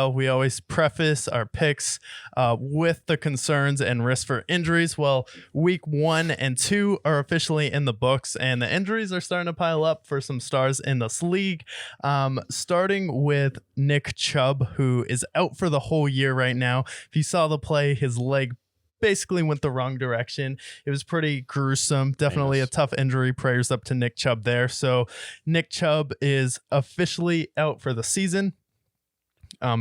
well, we always preface our picks with the concerns and risks for injuries. Well, week 1 and 2 are officially in the books, and the injuries are starting to pile up for some stars in this league. Starting with Nick Chubb, who is out for the whole year right now. If you saw the play, his leg basically went the wrong direction. It was pretty gruesome. Definitely a tough injury. Prayers up to Nick Chubb there. So Nick Chubb is officially out for the season.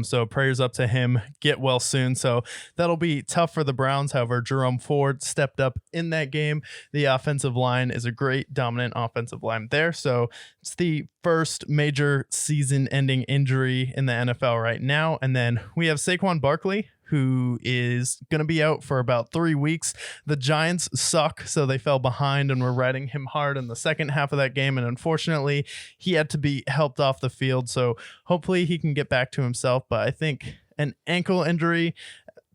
So prayers up to him. Get well soon. So that'll be tough for the Browns. However, Jerome Ford stepped up in that game. The offensive line is a great dominant offensive line there. So it's the first major season-ending injury in the NFL right now. And then we have Saquon Barkley, who is going to be out for about 3 weeks. The Giants suck, so they fell behind and were riding him hard in the second half of that game, and unfortunately, he had to be helped off the field, so hopefully he can get back to himself, but I think an ankle injury,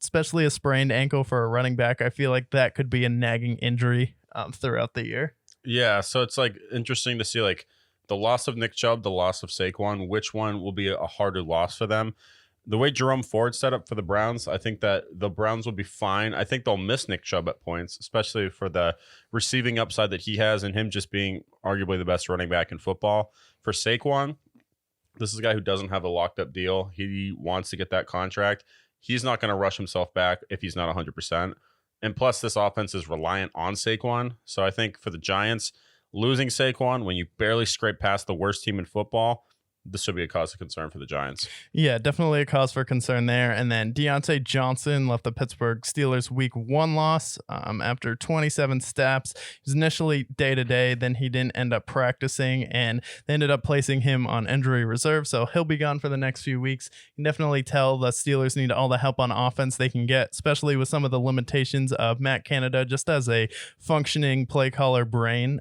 especially a sprained ankle for a running back, I feel like that could be a nagging injury throughout the year. Yeah, so it's like interesting to see like the loss of Nick Chubb, the loss of Saquon, which one will be a harder loss for them. The way Jerome Ford set up for the Browns, I think that the Browns will be fine. I think they'll miss Nick Chubb at points, especially for the receiving upside that he has and him just being arguably the best running back in football. For Saquon, this is a guy who doesn't have a locked up deal. He wants to get that contract. He's not going to rush himself back if he's not 100%. And plus, this offense is reliant on Saquon. So I think for the Giants, losing Saquon when you barely scrape past the worst team in football, this should be a cause of concern for the Giants. Yeah, definitely a cause for concern there. And then Deontay Johnson left the Pittsburgh Steelers week 1 loss after 27 steps. He was initially day-to-day, then he didn't end up practicing, and they ended up placing him on injury reserve, so he'll be gone for the next few weeks. You can definitely tell the Steelers need all the help on offense they can get, especially with some of the limitations of Matt Canada just as a functioning play-caller brain,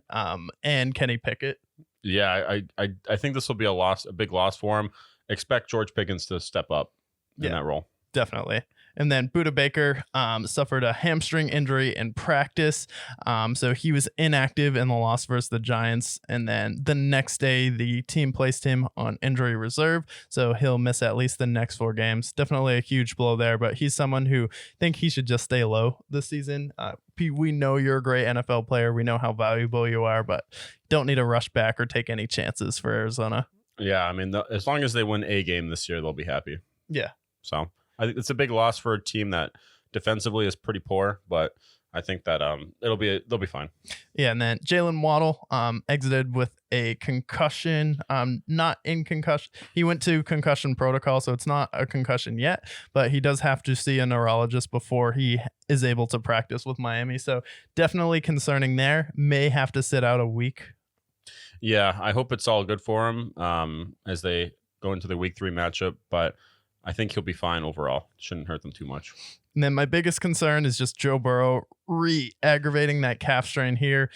and Kenny Pickett. Yeah, I think this will be a big loss for him. Expect George Pickens to step up in that role. Definitely. And then Budda Baker suffered a hamstring injury in practice. So he was inactive in the loss versus the Giants. And then the next day, the team placed him on injury reserve. So he'll miss at least the next 4 games. Definitely a huge blow there. But he's someone who think he should just stay low this season. We know you're a great NFL player. We know how valuable you are, but don't need to rush back or take any chances for Arizona. Yeah, I mean, as long as they win a game this year, they'll be happy. Yeah. So I think it's a big loss for a team that defensively is pretty poor, but I think that they'll be fine. Yeah, and then Jalen Waddle exited with a concussion. Not in concussion. He went to concussion protocol, so it's not a concussion yet, but he does have to see a neurologist before he is able to practice with Miami. So definitely concerning there. May have to sit out a week. Yeah, I hope it's all good for him as they go into the week 3 matchup, but I think he'll be fine overall. Shouldn't hurt them too much. And then my biggest concern is just Joe Burrow re-aggravating that calf strain here.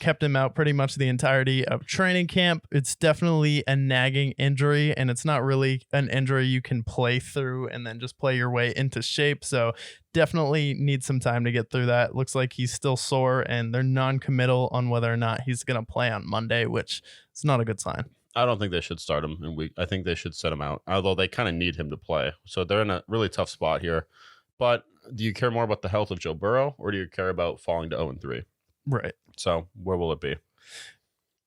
Kept him out pretty much the entirety of training camp. It's definitely a nagging injury, and it's not really an injury you can play through and then just play your way into shape. So definitely need some time to get through that. Looks like he's still sore, and they're non-committal on whether or not he's going to play on Monday, which is not a good sign. I don't think they should start him in week. I think they should set him out, although they kind of need him to play. So they're in a really tough spot here. But do you care more about the health of Joe Burrow, or do you care about falling to 0-3? Right. So where will it be?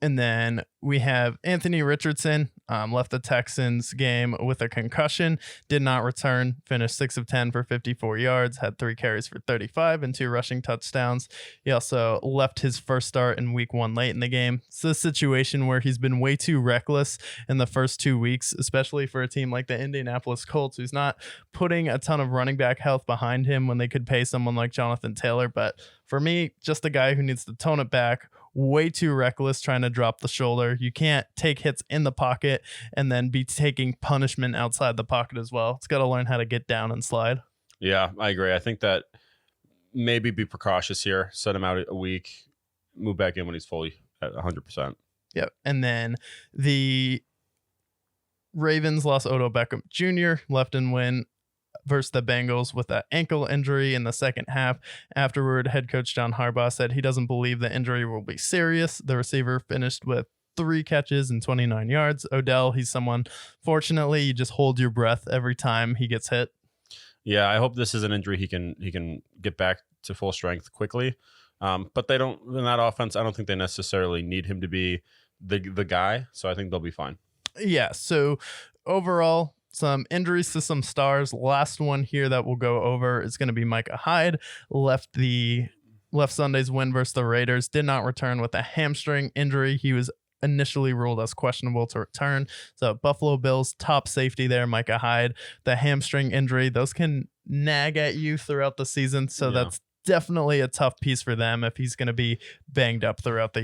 And then we have Anthony Richardson, left the Texans game with a concussion, did not return, finished 6 of 10 for 54 yards, had 3 carries for 35 and 2 rushing touchdowns. He also left his first start in week 1 late in the game. It's a situation where he's been way too reckless in the first 2 weeks, especially for a team like the Indianapolis Colts, who's not putting a ton of running back health behind him when they could pay someone like Jonathan Taylor. But for me, just a guy who needs to tone it back. Way too reckless trying to drop the shoulder. You can't take hits in the pocket and then be taking punishment outside the pocket as well. It's got to learn how to get down and slide. Yeah, I agree. I think that maybe be precautious here. Set him out a week. Move back in when he's fully at 100%. Yep. And then the Ravens lost Odell Beckham Jr. left and win versus the Bengals with an ankle injury in the second half. Afterward, head coach John Harbaugh said he doesn't believe the injury will be serious. The receiver finished with 3 catches and 29 yards. Odell, he's someone, fortunately, you just hold your breath every time he gets hit. Yeah, I hope this is an injury he can get back to full strength quickly. But they don't, in that offense, I don't think they necessarily need him to be the guy. So I think they'll be fine. Yeah, so overall, some injuries to some stars. Last one here that we'll go over is going to be Micah Hyde. Left Sunday's win versus the Raiders. Did not return with a hamstring injury. He was initially ruled as questionable to return. So Buffalo Bills top safety there, Micah Hyde. The hamstring injury, those can nag at you throughout the season. So that's definitely a tough piece for them if he's going to be banged up throughout the